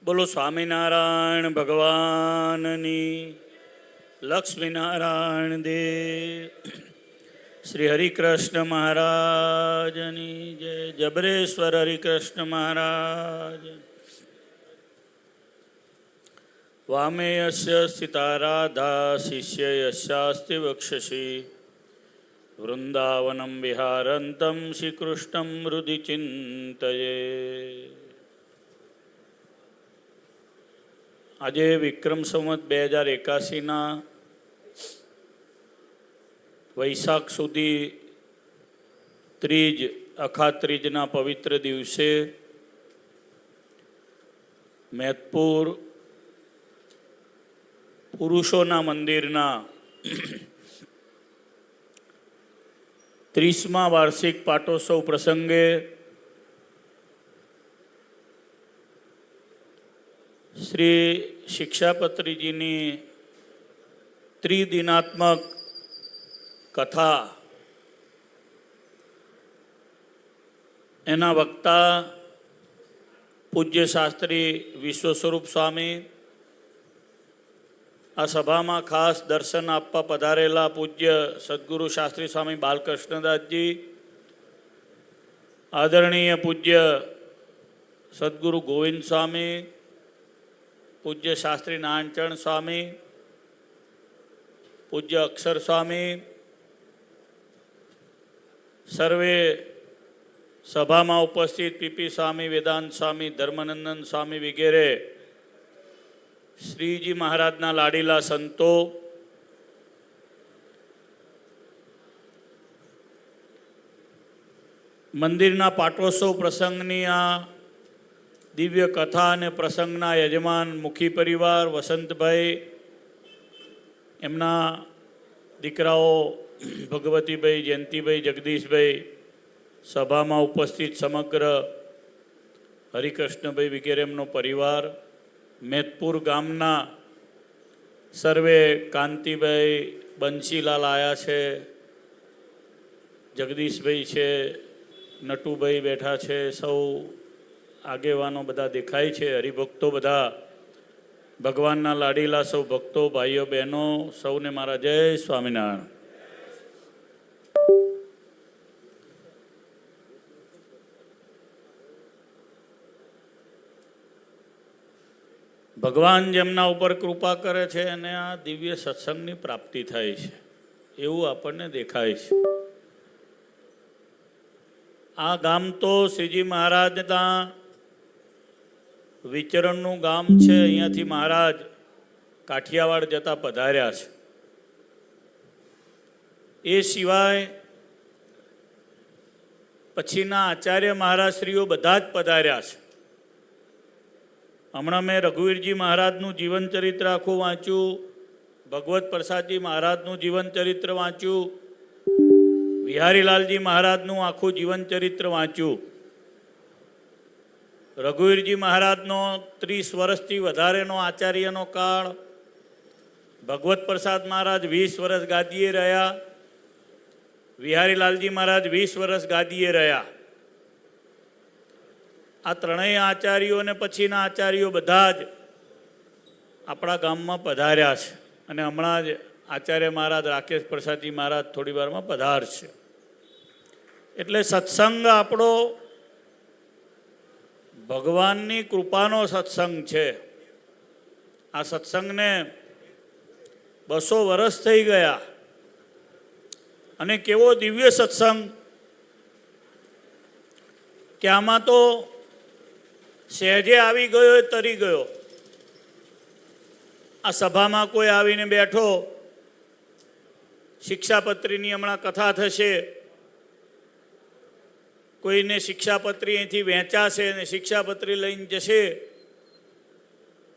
બોલો સ્વામિનારાયણ ભગવાનની, લક્ષ્મીનારાયણ દેવ, શ્રી હરિકૃષ્ણ મહારાજની જય. જબરેશ્વર હરિકૃષ્ણ મહારાજ. વામે યસ્ય સ્થિતા રાધા શિષ્ય યસ્યાસ્તિ વક્ષસી વૃંદાવનમ વિહારંતમ શ્રીકૃષ્ણમ હૃદિ ચિંતયે. આજે વિક્રમ સંવત 2081ના વૈશાખ સુધી ત્રીજ, અખા ત્રીજના પવિત્ર દિવસે મેદપુર પુરુષોના મંદિરના 30મા વાર્ષિક પાટોત્સવ પ્રસંગે શ્રી શિક્ષાપત્રીજીની ત્રિદિનાત્મક કથા, એના વક્તા પૂજ્ય શાસ્ત્રી વિશ્વસ્વરૂપ સ્વામી, આ સભામાં ખાસ દર્શન આપવા પધારેલા પૂજ્ય સદગુરુ શાસ્ત્રી સ્વામી બાલકૃષ્ણદાસજી, આદરણીય પૂજ્ય સદગુરુ ગોવિંદ સ્વામી, પૂજ્ય શાસ્ત્રી નારાયણચરણ સ્વામી, પૂજ્ય અક્ષર સ્વામી, સર્વે સભામાં ઉપસ્થિત પીપી સ્વામી, વેદાંત સ્વામી, ધર્મનંદન સ્વામી વગેરે શ્રીજી મહારાજના લાડીલા સંતો, મંદિરના પાટોત્સવ પ્રસંગની આ દિવ્ય કથા અને પ્રસંગના યજમાન મુખી પરિવાર વસંતભાઈ, એમના દીકરાઓ ભગવતીભાઈ, જયંતિભાઈ, જગદીશભાઈ, સભામાં ઉપસ્થિત સમગ્ર હરિકૃષ્ણભાઈ વગેરે એમનો પરિવાર, મેદપુર ગામના સર્વે, કાંતિભાઈ, બંસીલાલ આવ્યા છે, જગદીશભાઈ છે, નટુભાઈ બેઠા છે, સૌ આગેવાનો બધા દેખાય છે, હરિભક્તો બધા, ભગવાનના લાડીલા સૌ ભક્તો, ભાઈઓ બહેનો, સૌને મારા જય સ્વામિનારાયણ. ભગવાન જેમના ઉપર કૃપા કરે છે અને આ દિવ્ય સત્સંગની પ્રાપ્તિ થાય છે એવું આપણને દેખાય છે. આ ગામ તો શ્રીજી મહારાજના વિચરણનું ગામ છે. અહીંયાથી મહારાજ કાઠિયાવાડ જતા પધાર્યા છે. એ સિવાય પછીના આચાર્ય મહારાજશ્રીઓ બધા જ પધાર્યા છે. હમણાં મેં રઘુવીરજી મહારાજનું જીવન ચરિત્ર આખું વાંચ્યું, ભગવત પ્રસાદજી મહારાજનું જીવન ચરિત્ર વાંચ્યું, વિહારીલાલજી મહારાજનું આખું જીવન ચરિત્ર વાંચ્યું. રઘુવીરજી મહારાજનો 30 વર્ષથી વધારેનો આચાર્યનો કાળ, ભગવત પ્રસાદ મહારાજ 20 વર્ષ ગાદીએ રહ્યા, વિહારીલાલજી મહારાજ 20 વર્ષ ગાદીએ રહ્યા. આ ત્રણેય આચાર્યો અને પછીના આચાર્યો બધા જ આપણા ગામમાં પધાર્યા છે. અને હમણાં જ આચાર્ય મહારાજ રાકેશ પ્રસાદજી મહારાજ થોડી વારમાં પધારશે. એટલે સત્સંગ આપણો ભગવાનની કૃપાનો સત્સંગ છે. આ સત્સંગને 200 વર્ષ થઈ ગયા અને કેવો દિવ્ય સત્સંગ કે આમાં તો સહેજે આવી ગયો એ તરી ગયો. આ સભામાં કોઈ આવીને બેઠો, શિક્ષાપત્રીની હમણાં કથા થશે, કોઈને શિક્ષાપત્રી અહીંથી વહેંચાશે અને શિક્ષાપત્રી લઈને જશે,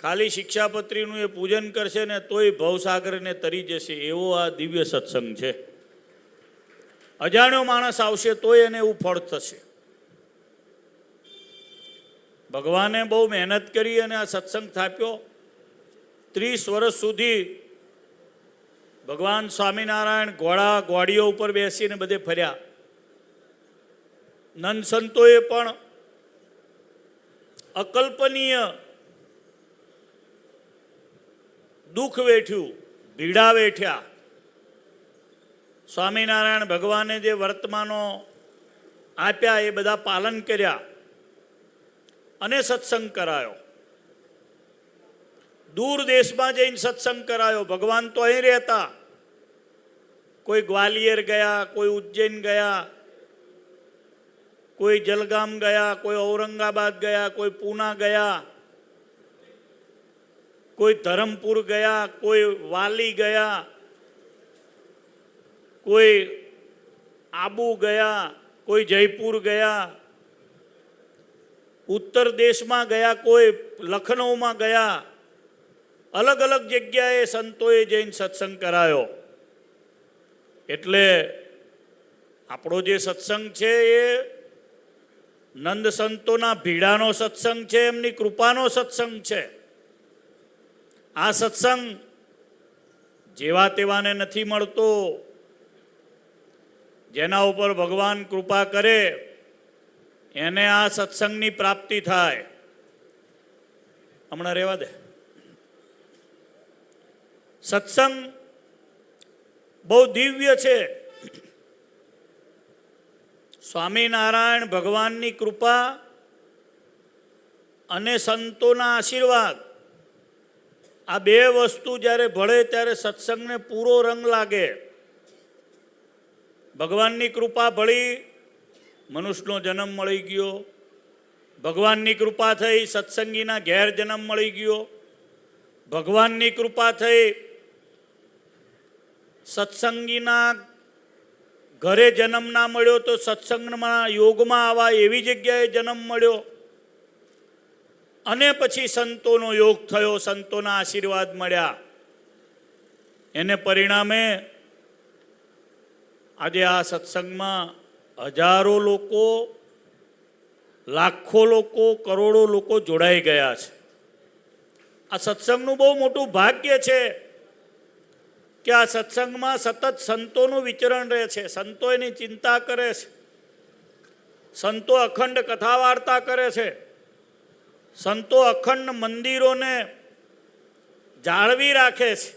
ખાલી શિક્ષાપત્રીનું એ પૂજન કરશે ને તોય ભવસાગરને તરી જશે. એવો આ દિવ્ય સત્સંગ છે. અજાણ્યો માણસ આવશે તોય એને એવું ફળ થશે. ભગવાને બહુ મહેનત કરી અને આ સત્સંગ થાપ્યો. 30 વર્ષ સુધી ભગવાન સ્વામિનારાયણ ઘોડીઓ ઉપર બેસીને બધે ફર્યા. નંદ સંતોએ પણ અકલ્પનીય દુઃખ વેઠ્યું, પીડા વેઠ્યા. સ્વામિનારાયણ ભગવાને જે વર્તમાનો આપ્યા એ બધા પાલન કર્યા અને સત્સંગ કરાયો. દૂર દેશમાં જઈને સત્સંગ કરાયો. ભગવાન તો અહીં રહેતા. કોઈ ગ્વાલિયર ગયા, કોઈ ઉજ્જૈન ગયા, કોઈ જલગામ ગયા, કોઈ ઔરંગાબાદ ગયા, કોઈ પૂના ગયા, કોઈ ધરમપુર ગયા, કોઈ વાલી ગયા, કોઈ આબુ ગયા, કોઈ જયપુર ગયા, ઉત્તર દેશમાં ગયા, કોઈ લખનૌમાં ગયા. અલગ અલગ જગ્યાએ સંતોએ જઈને સત્સંગ કરાયો. એટલે આપણો જે સત્સંગ છે એ નંદ સંતોના ભીડાનો સત્સંગ છે, એમની કૃપાનો સત્સંગ છે. આ સત્સંગ જેવા તેવાને નથી મળતો. જેના ઉપર ભગવાન કૃપા કરે એને આ સત્સંગની પ્રાપ્તિ થાય. હમણાં રહેવા દે. સત્સંગ બહુ દિવ્ય છે. સ્વામિનારાયણ ભગવાનની કૃપા અને સંતોના આશીર્વાદ, આ બે વસ્તુ જ્યારે ભળે ત્યારે સત્સંગને પૂરો રંગ લાગે. ભગવાનની કૃપા ભળી, મનુષ્યનો જન્મ મળી ગયો. ભગવાનની કૃપા થઈ, સત્સંગીના ઘેર જન્મ મળી ગયો. ભગવાનની કૃપા થઈ, સત્સંગીના ઘરે જન્મ ના મળ્યો તો સત્સંગમાં યોગમાં આવા એવી જગ્યાએ જન્મ મળ્યો. અને પછી સંતોનો યોગ થયો, સંતોના આશીર્વાદ મળ્યા. એને પરિણામે આજે આ સત્સંગમાં હજારો લોકો, લાખો લોકો, કરોડો લોકો જોડાઈ ગયા છે. આ સત્સંગનું બહુ મોટું ભાગ્ય છે કે આ સત્સંગમાં સતત સંતોનું વિચરણ રહે છે. સંતો એની ચિંતા કરે છે. સંતો અખંડ કથા વાર્તા કરે છે. સંતો અખંડ મંદિરોને જાળવી રાખે છે.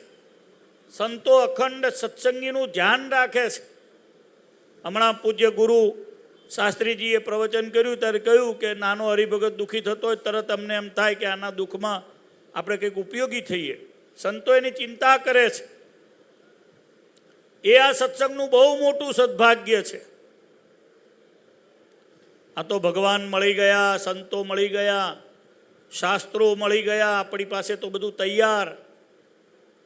સંતો અખંડ સત્સંગીનું ધ્યાન રાખે છે. હમણાં પૂજ્ય ગુરુ શાસ્ત્રીજીએ પ્રવચન કર્યું ત્યારે કહ્યું કે નાનો હરિભગત દુઃખી થતો હોય તરત અમને એમ થાય કે આના દુઃખમાં આપણે કંઈક ઉપયોગી થઈએ. સંતો એની ચિંતા કરે છે. એ આ સત્સંગનું બહુ મોટું સદભાગ્ય છે. આ તો ભગવાન મળી ગયા, સંતો મળી ગયા, શાસ્ત્રો મળી ગયા. આપણી પાસે તો બધું તૈયાર,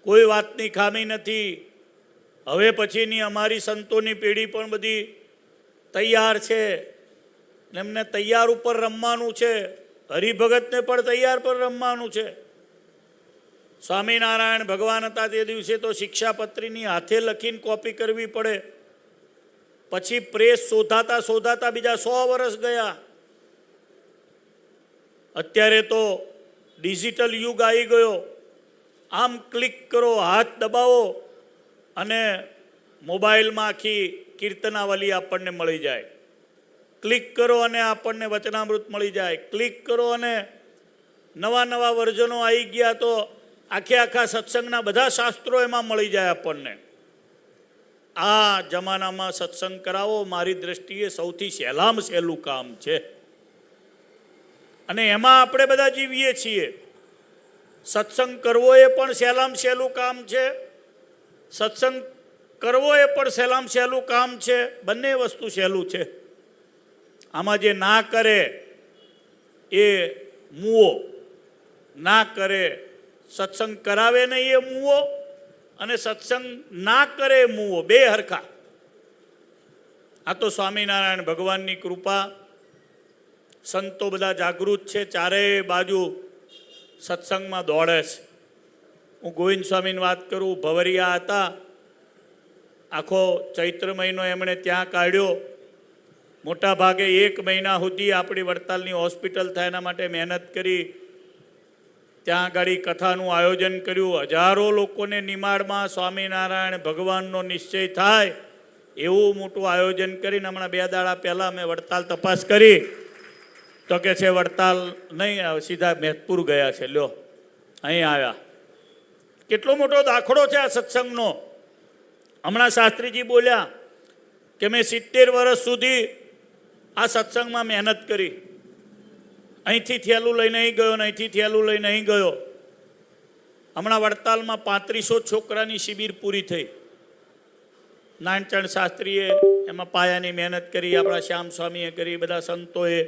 કોઈ વાતની ખામી નથી. હવે પછીની અમારી સંતોની પેઢી પણ બધી તૈયાર છે. એમને તૈયાર ઉપર રમવાનું છે. હરિભગતને પણ તૈયાર પર રમવાનું છે. સ્વામિનારાયણ ભગવાન હતા તે દિવસે તો શિક્ષાપત્રીની હાથે લખીને કોપી કરવી પડે. પછી પ્રેસ શોધાતા શોધાતા બીજા 100 વર્ષ ગયા. અત્યારે તો ડિજિટલ યુગ આવી ગયો. આમ ક્લિક કરો, હાથ દબાવો અને મોબાઈલમાં આખી કીર્તનાવલી આપણને મળી જાય. ક્લિક કરો અને આપણને વચનામૃત મળી જાય. ક્લિક કરો અને નવા નવા વર્ઝનો આવી ગયા તો આખા સત્સંગના બધા શાસ્ત્રો એમાં મળી જાય આપણને. આ જમાનામાં સત્સંગ કરાવો મારી દ્રષ્ટિએ સૌથી સહેલામાં સહેલું કામ છે. અને એમાં આપણે બધા જીવીએ છીએ. સત્સંગ કરવો એ પણ સહેલામાં સહેલું કામ છે. સત્સંગ કરવો એ પણ સહેલામાં સહેલું કામ છે. બંને વસ્તુ સહેલું છે. આમાં જે ના કરે એ મૂવો, ના કરે સત્સંગ કરાવે નહીં એ મૂવો, અને સત્સંગ ના કરે એ મૂવો, બે હરખા. આ તો સ્વામિનારાયણ ભગવાનની કૃપા. સંતો બધા જાગૃત છે, ચારેય બાજુ સત્સંગમાં દોડે છે. હું ગોવિંદ સ્વામીની વાત કરું, ભવરિયા હતા. આખો ચૈત્ર મહિનો એમણે ત્યાં કાઢ્યો. મોટા ભાગે 1 મહિના સુધી આપણી વડતાલની હોસ્પિટલ થાય એના માટે મહેનત કરી. ત્યાં આગળ કથાનું આયોજન કર્યું. હજારો લોકોને નિમાડમાં સ્વામિનારાયણ ભગવાનનો નિશ્ચય થાય એવું મોટું આયોજન કરીને હમણાં 2 દાડા પહેલાં મેં વડતાલ તપાસ કરી તો કે છે વડતાલ નહીં, સીધા મેહતપુર ગયા છે. લ્યો અહીં આવ્યા. કેટલો મોટો દાખલો છે આ સત્સંગનો. હમણાં શાસ્ત્રીજી બોલ્યા કે મેં 70 વર્ષ સુધી આ સત્સંગમાં મહેનત કરી, અહીંથી થેલું લઈને અહીં ગયો ને અહીંથી થેલું લઈને અહીં ગયો. હમણાં વડતાલમાં 3500 છોકરાની શિબિર પૂરી થઈ. નાનચંદ શાસ્ત્રીએ એમાં પાયાની મહેનત કરી, આપણા શ્યામ સ્વામીએ કરી, બધા સંતોએ,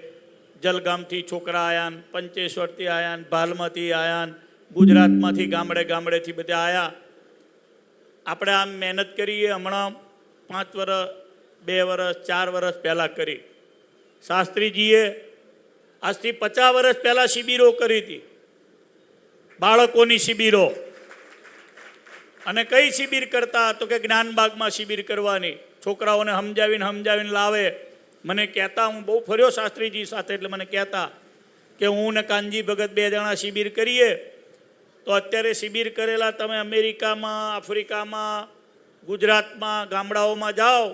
જલગામથી છોકરા આવ્યા, પંચેશ્વરથી આવ્યા, ભાલમાંથી આવ્યા, ગુજરાતમાંથી ગામડે ગામડેથી બધા આવ્યા. આપણે આમ મહેનત કરીએ. હમણાં 5 વર્ષ 2 વર્ષ 4 વર્ષ પહેલાં કરી. શાસ્ત્રીજીએ આજથી 50 વર્ષ પહેલાં શિબિરો કરી હતી, બાળકોની શિબિરો. અને કઈ શિબિર કરતા તો કે જ્ઞાનબાગમાં શિબિર કરવાની. છોકરાઓને સમજાવીને લાવે. મને કહેતા, હું બહુ ફર્યો શાસ્ત્રીજી સાથે, એટલે મને કહેતા કે હું ને કાનજી ભગત 2 જણા શિબિર કરીએ તો અત્યારે શિબિર કરેલા તમે અમેરિકામાં, આફ્રિકામાં, ગુજરાતમાં, ગામડાઓમાં જાઓ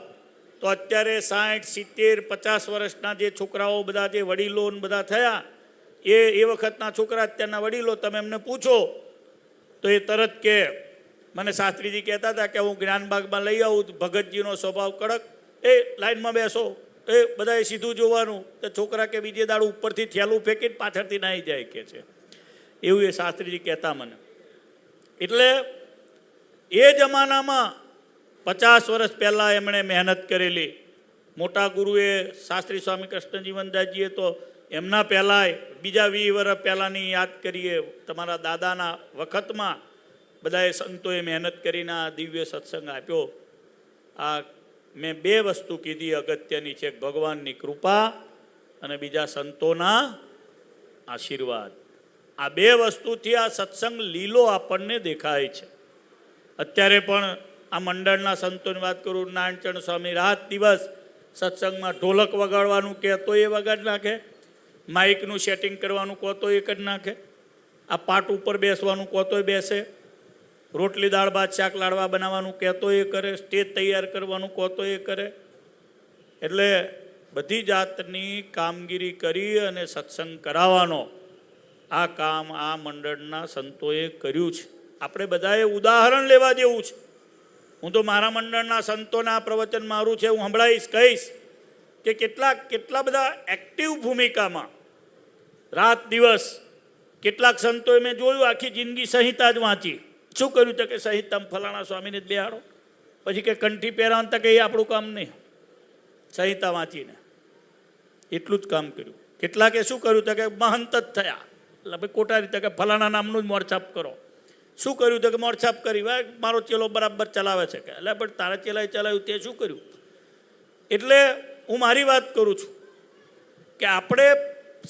તો અત્યારે 60, 70, 50 વર્ષના જે છોકરાઓ બધા, જે વડીલો બધા થયા, એ વખતના છોકરા, અત્યારના વડીલો, તમે એમને પૂછો તો એ તરત કે, મને શાસ્ત્રીજી કહેતા હતા કે હું જ્ઞાનબાગમાં લઈ આવું, ભગતજીનો સ્વભાવ કડક, એ લાઈનમાં બેસો, એ બધાએ સીધું જોવાનું. તો છોકરા કે બીજે દાડું ઉપરથી થેલું ફેંકીને પાછળથી નાહી જાય કે છે, એવું એ શાસ્ત્રીજી કહેતા મને. એટલે એ જમાનામાં 50 વર્ષ પહેલાં એમણે મહેનત કરેલી. મોટા ગુરુએ શાસ્ત્રી સ્વામી કૃષ્ણજીવનદાસજીએ તો એમના પહેલાંય બીજા 20 વર્ષ પહેલાંની યાદ કરીએ. તમારા દાદાના વખતમાં બધાએ સંતોએ મહેનત કરીને આ દિવ્ય સત્સંગ આપ્યો. આ મેં 2 વસ્તુ કીધી અગત્યની છે, ભગવાનની કૃપા અને બીજા સંતોના આશીર્વાદ. આ 2 વસ્તુથી આ સત્સંગ લીલો આપણને દેખાય છે. અત્યારે પણ આ મંડળના સંતોની વાત કરું, નાનચંદ સ્વામી રાત દિવસ સત્સંગમાં ઢોલક વગાડવાનું કહે તો એ વગાડી નાખે, માઇકનું સેટિંગ કરવાનું કહો તો એ કરી નાખે, આ પાટ ઉપર બેસવાનું કહો તો બેસે, રોટલી દાળ ભાત શાક લાડવા બનાવવાનું કહેતો એ કરે, સ્ટેજ તૈયાર કરવાનું કહેતો એ કરે. એટલે બધી જાતની કામગીરી કરી અને સત્સંગ કરાવવાનો આ કામ આ મંડળના સંતોએ કર્યું છે. આપણે બધાએ ઉદાહરણ લેવા જેવું છે. હું તો મારા મંડળના સંતોના પ્રવચન મારું છે, હું સંભળાવીશ, કહીશ કે કેટલા બધા એક્ટિવ ભૂમિકામાં રાત દિવસ. કેટલાક સંતોએ મેં જોયું આખી જિંદગી સંહિતા જ વાંચી. શું કર્યું તો કે સંહિતામાં ફલાણા સ્વામીને જ બેહાડો, પછી કે કંઠી પહેરાવતા તો કે એ આપણું કામ નહીં, સંહિતા વાંચીને એટલું જ કામ કર્યું. કેટલાકે શું કર્યું તો કે મહંત જ થયા, એટલે ભાઈ ખોટા રીતે કે ફલાણા નામનું જ મોરછાપ કરો. શું કર્યું તો કે મોરછાપ કરી, મારો ચેલો બરાબર ચલાવે છે કે, એટલે પણ તારા ચેલાએ ચલાવ્યું તે શું કર્યું. એટલે હું મારી વાત કરું છું કે આપણે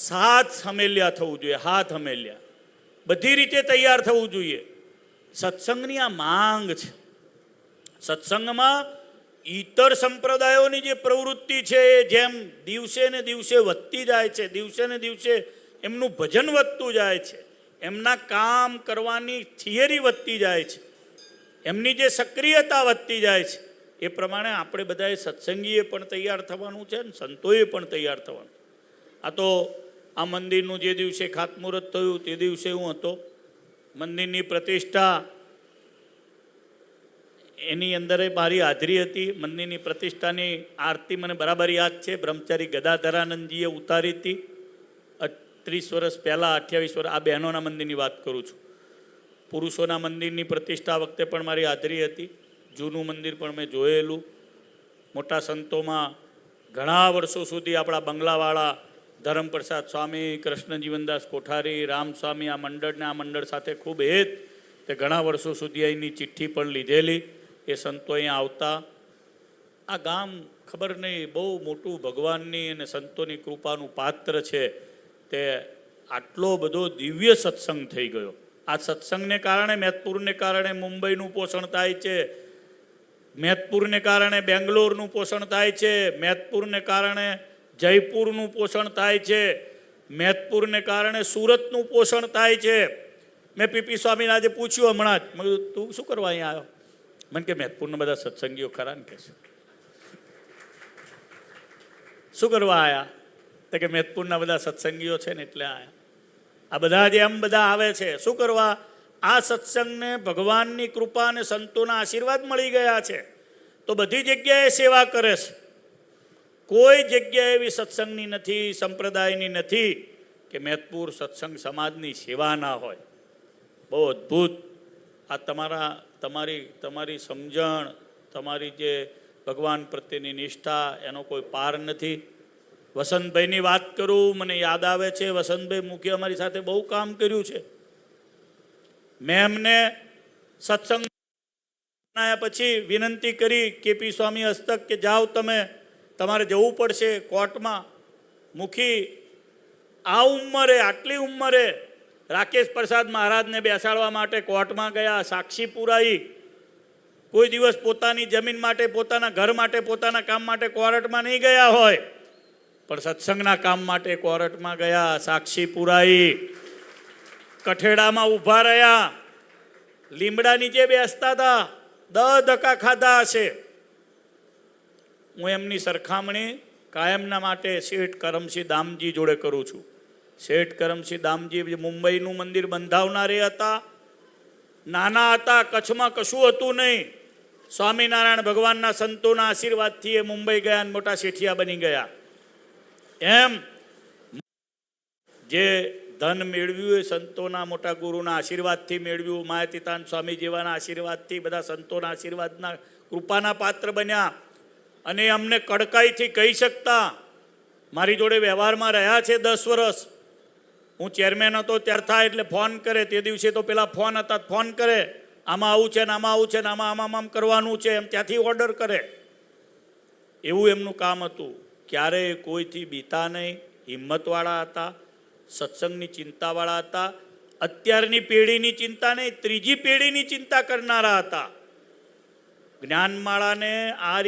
હાથ હમેલ્યા થવું જોઈએ, હાથ હમેલ્યા, બધી રીતે તૈયાર થવું જોઈએ. સત્સંગની આ માંગ છે. સત્સંગમાં ઈતર સંપ્રદાયોની જે પ્રવૃત્તિ છે એ જેમ દિવસે ને દિવસે વધતી જાય છે, દિવસે ને દિવસે એમનું ભજન વધતું જાય છે, એમના કામ કરવાની થિયરી વધતી જાય છે, એમની જે સક્રિયતા વધતી જાય છે, એ પ્રમાણે આપણે બધાએ સત્સંગીએ પણ તૈયાર થવાનું છે અને સંતોએ પણ તૈયાર થવાનું. આ તો આ મંદિરનું જે દિવસે ખાતમુહૂર્ત થયું તે દિવસે હું હતો, મંદિરની પ્રતિષ્ઠા, એની અંદર મારી હાજરી હતી. મંદિરની પ્રતિષ્ઠાની આરતી મને બરાબર યાદ છે, બ્રહ્મચારી ગદાધરાનંદજીએ ઉતારી હતી 30 વર્ષ પહેલાં, 28 વર્ષ. આ બહેનોના મંદિરની વાત કરું છું. પુરુષોના મંદિરની પ્રતિષ્ઠા વખતે પણ મારી હાજરી હતી. જૂનું મંદિર પણ મેં જોયેલું. મોટા સંતોમાં ઘણા વર્ષો સુધી આપણા બંગલાવાળા ધર્મપ્રસાદ સ્વામી, કૃષ્ણજીવનદાસ કોઠારી, રામ સ્વામી, આ મંડળ સાથે ખૂબ હેત, તે ઘણા વર્ષો સુધી અહીંની ચિઠ્ઠી પણ લીધેલી. એ સંતો અહીંયા આવતા. આ ગામ ખબર નહીં બહુ મોટું ભગવાનની અને સંતોની કૃપાનું પાત્ર છે. તે આટલો બધો દિવ્ય સત્સંગ થઈ ગયો. આ સત્સંગને કારણે, મેદપુરને કારણે મુંબઈનું પોષણ થાય છે, મેદપુરને કારણે બેંગ્લોરનું પોષણ થાય છે, મેદપુરને કારણે જયપુરનું પોષણ થાય છે, મેદપુરને કારણે સુરતનું પોષણ થાય છે. મેં પીપી સ્વામીને આજે પૂછ્યું હમણાં જ, મેં કીધું તું શું કરવા અહીંયા આવ્યો? મને કે મેદપુરના બધા સત્સંગીઓ ખરા ને કે છે. શું કરવા આવ્યા? તો કે મેદપુરના બધા સત્સંગીઓ છે ને એટલે આવ્યા. આ બધા જે એમ બધા આવે છે શું કરવા? આ સત્સંગને ભગવાનની કૃપા અને સંતોના આશીર્વાદ મળી ગયા છે તો બધી જગ્યાએ સેવા કરે છે. કોઈ જગ્યા એવી સત્સંગની નથી, સંપ્રદાયની નથી કે મેદપુર સત્સંગ સમાજની સેવા ના હોય. બહુ અદ્ભુત. આ તમારી સમજણ, તમારી જે ભગવાન પ્રત્યેની નિષ્ઠા, એનો કોઈ પાર નથી. વસંતભાઈની વાત કરું, મને યાદ આવે છે, વસંતભાઈ મુખી અમારી સાથે બહુ કામ કર્યું છે. મેં એમને સત્સંગ પછી વિનંતી કરી કેપી સ્વામી હસ્તક કે જાઓ તમે, તમારે જવું પડશે કોર્ટમાં. મુખી આ ઉંમરે, આટલી ઉંમરે રાકેશ પ્રસાદ મહારાજને બેસાડવા માટે કોર્ટમાં ગયા, સાક્ષી પુરાઈ. કોઈ દિવસ પોતાની જમીન માટે, પોતાના ઘર માટે, પોતાના કામ માટે કોર્ટમાં નહીં ગયા હોય, પણ સત્સંગના કામ માટે કોર્ટમાં ગયા, સાક્ષી પુરાઈ. કઠેડામાં ઊભા રહ્યા, લીમડા નીચે બેસતા હતા, 10 ધક્કા ખાધા હશે. હું એમની સરખામણી કાયમના માટે શેઠ કરમસિંહ દામજી જોડે કરું છું. શેઠ કરમસિંહ દામજી મુંબઈનું મંદિર બંધાવનારે હતા. નાના હતા, કચ્છમાં કશું હતું નહીં. સ્વામિનારાયણ ભગવાનના સંતોના આશીર્વાદથી એ મુંબઈ ગયા અને મોટા શેઠિયા બની ગયા. એમ જે ધન મેળવ્યું એ સંતોના મોટા ગુરુના આશીર્વાદથી મેળવ્યું. માયાતીતાન સ્વામી જેવાના આશીર્વાદથી, બધા સંતોના આશીર્વાદના કૃપાના પાત્ર બન્યા. અને અમને કડકાઈથી કહી શકતા. મારી જોડે વ્યવહારમાં રહ્યા છે 10 વર્ષ. હું ચેરમેન હતો ત્યાર થાય એટલે ફોન કરે. તે દિવસે તો પેલા ફોન હતા, ફોન કરે, આમાં આવું છે ને આમાં આવું છે ને આમાં કરવાનું છે, એમ ત્યાંથી ઓર્ડર કરે. એવું એમનું કામ હતું. ક્યારેય કોઈથી બીતા નહીં, હિંમતવાળા હતા, સત્સંગની ચિંતાવાળા હતા. અત્યારની પેઢીની ચિંતા નહીં, ત્રીજી પેઢીની ચિંતા કરનારા હતા. જ્ઞાનમાળાને આ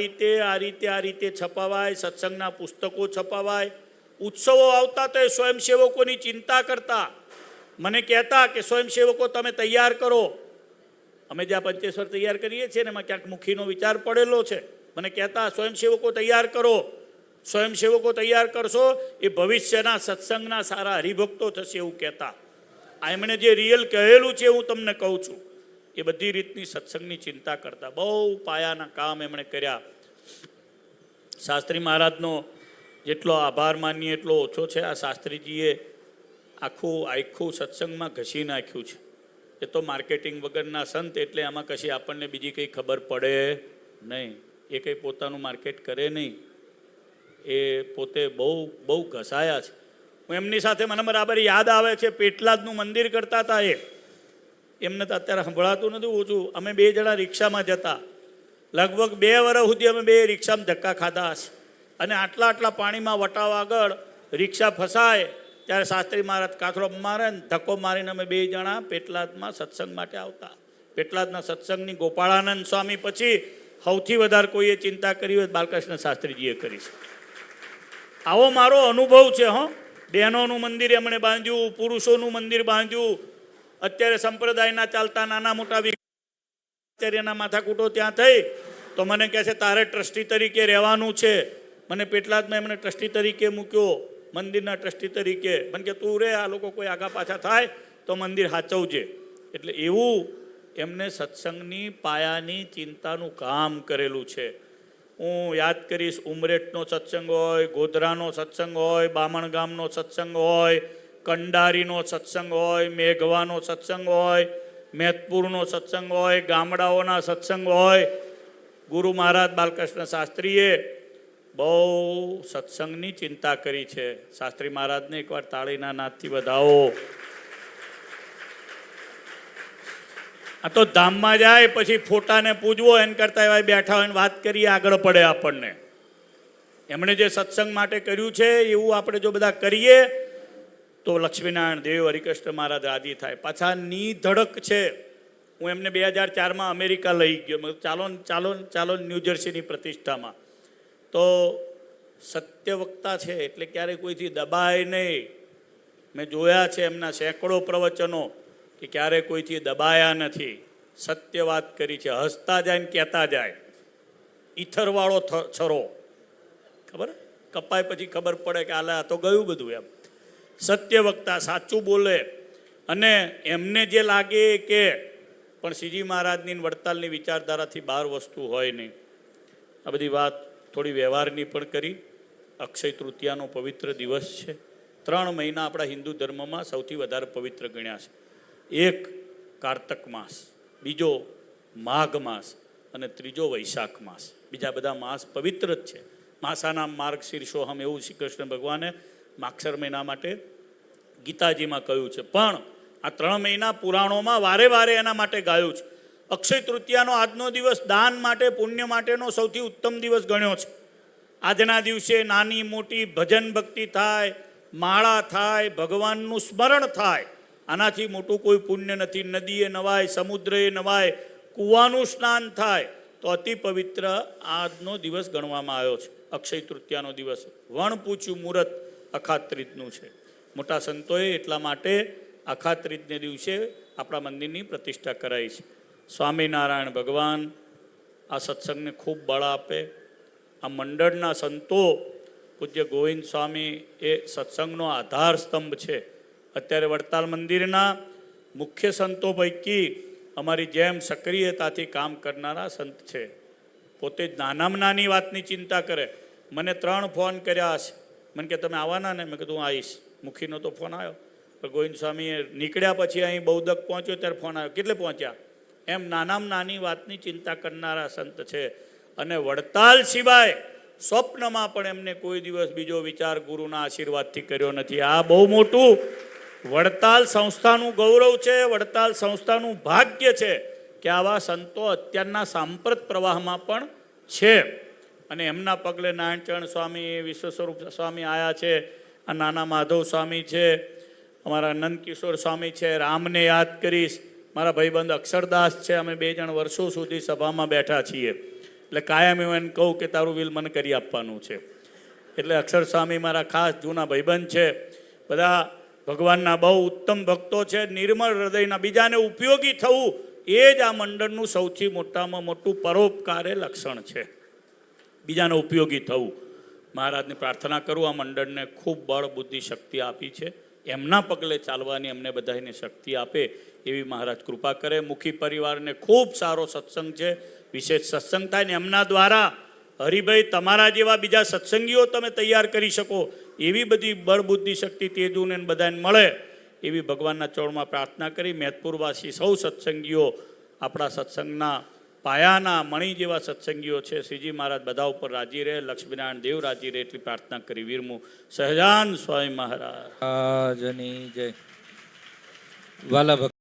રીતે છપાવાય, સત્સંગના પુસ્તકો છપાવાય. ઉત્સવો આવતા તો એ સ્વયંસેવકોની ચિંતા કરતા. મને કહેતા કે સ્વયંસેવકો તમે તૈયાર કરો. અમે જ્યાં પંચેશ્વર તૈયાર કરીએ છીએ ને એમાં ક્યાંક મુખીનો વિચાર પડેલો છે. મને કહેતા સ્વયંસેવકો તૈયાર કરો, સ્વયંસેવકો તૈયાર કરશો એ ભવિષ્યના સત્સંગના સારા હરિભક્તો થશે એવું કહેતા. આ એમણે જે રિયલ કહેલું છે હું તમને કહું છું. એ બધી રીતની સત્સંગની ચિંતા કરતા. બહુ પાયાના કામ એમણે કર્યા. શાસ્ત્રી મહારાજનો જેટલો આભાર માનીએ એટલો ઓછો છે. આ શાસ્ત્રીજીએ આખું સત્સંગમાં ઘસી નાખ્યું છે. એ તો માર્કેટિંગ વગરના સંત, એટલે આમાં કશી આપણને બીજી કંઈ ખબર પડે નહીં. એ કંઈ પોતાનું માર્કેટ કરે નહીં. એ પોતે બહુ ઘસાયા છે. હું એમની સાથે મને બરાબર યાદ આવે છે, પેટલાદનું મંદિર કરતા હતા. એમને તો અત્યારે સંભળાતું નથી ઓછું. અમે 2 જણા રિક્ષામાં જતા. લગભગ 2 વર્ષ સુધી અમે 2 રિક્ષામાં ધક્કા ખાધા હશે. અને આટલા પાણીમાં વટાવ આગળ રિક્ષા ફસાય ત્યારે શાસ્ત્રી મહારાજ કાથરો મારે ને ધક્કો મારીને અમે 2 જણા પેટલાદમાં સત્સંગ માટે આવતા. પેટલાદના સત્સંગની ગોપાળાનંદ સ્વામી પછી સૌથી વધારે કોઈએ ચિંતા કરી હોય બાલકૃષ્ણ શાસ્ત્રીજીએ કરી છે. આવો મારો અનુભવ છે. બહેનોનું મંદિર એમણે બાંધ્યું, પુરુષોનું મંદિર બાંધ્યું. અત્યારે સંપ્રદાયના ચાલતા નાના મોટા આચાર્યના માથાકૂટો ત્યાં થઈ તો મને કહે છે તારે ટ્રસ્ટી તરીકે રહેવાનું છે. મને પેટલાદમાં એમણે ટ્રસ્ટી તરીકે મૂક્યો, મંદિરના ટ્રસ્ટી તરીકે. મને કે તું રે, આ લોકો કોઈ આગા પાછા થાય તો મંદિર સાચવજે. એટલે એવું એમને સત્સંગની પાયાની ચિંતાનું કામ કરેલું છે. હું યાદ કરીશ, ઉમરેઠનો સત્સંગ હોય, ગોધરાનો સત્સંગ હોય, બામણગામનો સત્સંગ હોય, કંડારીનો સત્સંગ હોય, મેઘવાનો સત્સંગ હોય, મેદપુરનો સત્સંગ હોય, ગામડાઓના સત્સંગ હોય. ગુરુ મહારાજ બાલકૃષ્ણ શાસ્ત્રીએ બહુ સત્સંગની ચિંતા કરી છે. શાસ્ત્રી મહારાજને એકવાર તાળીના નાદથી વધાવો. આ તો ધામમાં જાય પછી ફોટાને પૂજવો એન કરતા એવા બેઠા હોય વાત કરીએ આગળ પડે આપણને. એમણે જે સત્સંગ માટે કર્યું છે એવું આપણે જો બધા કરીએ તો લક્ષ્મીનારાયણ દેવ, હરિકૃષ્ણ મહારાજ રાજી થાય. પાછા ધડક છે. હું એમને 2004માં અમેરિકા લઈ ગયો. ચાલો ન્યૂજર્સીની પ્રતિષ્ઠામાં. તો સત્યવક્તા છે એટલે ક્યારેય કોઈથી દબાય નહીં. મેં જોયા છે એમના સેંકડો પ્રવચનો કે ક્યારેય કોઈથી દબાયા નથી. સત્ય વાત કરી છે. હસતા જાય ને કહેતા જાય. ઈથરવાળો છરો, ખબર કપાય પછી ખબર પડે કે આલે આ તો ગયું બધું. એમ સત્યવક્તા, સાચું બોલે. અને એમને જે લાગે કે પણ શ્રીજી મહારાજની વડતાલની વિચારધારાથી બહાર વસ્તુ હોય નહીં. આ બધી વાત થોડી વ્યવહારની પણ કરી. અક્ષય તૃતીયાનો પવિત્ર દિવસ છે. 3 મહિના આપણા હિન્દુ ધર્મમાં સૌથી વધારે પવિત્ર ગણ્યા છે. એક કારતક માસ, બીજો માઘ માસ અને ત્રીજો વૈશાખ માસ. બીજા બધા માસ પવિત્ર જ છે. માસાના માર્ગ શીર્ષોહમ એવું શ્રી કૃષ્ણ ભગવાને માક્ષર મહિના માટે ગીતાજીમાં કહ્યું છે. પણ આ 3 મહિના પુરાણોમાં વારે વારે એના માટે ગાયું છે. અક્ષય તૃતીયાનો આજનો દિવસ દાન માટે, પુણ્ય માટેનો સૌથી ઉત્તમ દિવસ ગણ્યો છે. આજના દિવસે નાની મોટી ભજન ભક્તિ થાય, માળા થાય, ભગવાનનું સ્મરણ થાય. આનાથી મોટું કોઈ પુણ્ય નથી. નદીએ નવાય, સમુદ્રએ નવાય, કૂવાનું સ્નાન થાય તો અતિ પવિત્ર આજનો દિવસ ગણવામાં આવ્યો છે. અક્ષય તૃતીયાનો દિવસ વણ પૂછ્યું મુહૂર્ત અખાત્રીજનું છે. મોટા સંતોએ એટલા માટે અખાત્રીજને દિવસે આપણા મંદિરની પ્રતિષ્ઠા કરાઈ છે. સ્વામિનારાયણ ભગવાન આ સત્સંગને ખૂબ બળ આપે. આ મંડળના સંતો પૂજ્ય ગોવિંદ સ્વામી એ સત્સંગનો આધાર સ્તંભ છે. અત્યારે વડતાલ મંદિરના મુખ્ય સંતો પૈકી અમારી જેમ સક્રિયતાથી કામ કરનારા સંત છે. પોતે જ નાનામાં નાની વાતની ચિંતા કરે. મને 3 ફોન કર્યા છે. મને કે તમે આવવાના ને? મેં કીધું આવીશ. મુખીનો તો ફોન આવ્યો, પણ ગોવિંદ સ્વામીએ નીકળ્યા પછી અહીં બૌદ્ધક પહોંચ્યો ત્યારે ફોન આવ્યો. કેટલે પહોંચ્યા? એમ નાનામાં નાની વાતની ચિંતા કરનારા સંત છે. અને વડતાલ સિવાય સ્વપ્નમાં પણ એમને કોઈ દિવસ બીજો વિચાર ગુરુના આશીર્વાદથી કર્યો નથી. આ બહુ મોટું વડતાલ સંસ્થાનું ગૌરવ છે. વડતાલ સંસ્થાનું ભાગ્ય છે કે આવા સંતો અત્યારના સાંપ્રત પ્રવાહમાં પણ છે. અને એમના પગલે નારાયણચરણ સ્વામી, વિશ્વસ્વરૂપ સ્વામી આવ્યા છે. આ નાના માધવ સ્વામી છે, અમારા નંદકિશોર સ્વામી છે. રામને યાદ કરીશ. મારા ભાઈબંધ અક્ષરદાસ છે. અમે 2 જણ વર્ષો સુધી સભામાં બેઠા છીએ. એટલે કાયમ એવું એને કહું કે તારું વિલ મને કરી આપવાનું છે. એટલે અક્ષર સ્વામી મારા ખાસ જૂના ભાઈબંધ છે. બધા ભગવાનના બહુ ઉત્તમ ભક્તો છે. નિર્મળ હૃદયના, બીજાને ઉપયોગી થવું એ જ આ મંડળનું સૌથી મોટામાં મોટું પરોપકારે લક્ષણ છે. બીજાને ઉપયોગી થવું. મહારાજને પ્રાર્થના કરું આ મંડળને ખૂબ બળ, બુદ્ધિ, શક્તિ આપી છે. એમના પગલે ચાલવાની અમને બધાને શક્તિ આપે એવી મહારાજ કૃપા કરે. મુખી પરિવારને ખૂબ સારો સત્સંગ છે. વિશેષ સત્સંગ થાય ને એમના દ્વારા હરિભાઈ તમારા જેવા બીજા સત્સંગીઓ તમે તૈયાર કરી શકો એવી બધી બળ, બુદ્ધિ, શક્તિ, તેજુને બધાને મળે એવી ભગવાનના ચરણમાં પ્રાર્થના કરી. મેદપુરવાસી સૌ સત્સંગીઓ આપણા સત્સંગના પાયાના મણી જેવા સત્સંગીઓ છે. શ્રીજી મહારાજ બધા ઉપર રાજી રહે, લક્ષ્મીનારાયણ દેવ રાજી રહે એટલી પ્રાર્થના કરી. વીરમું સહજાન સ્વામી મહારાજ આજની જય. વાલા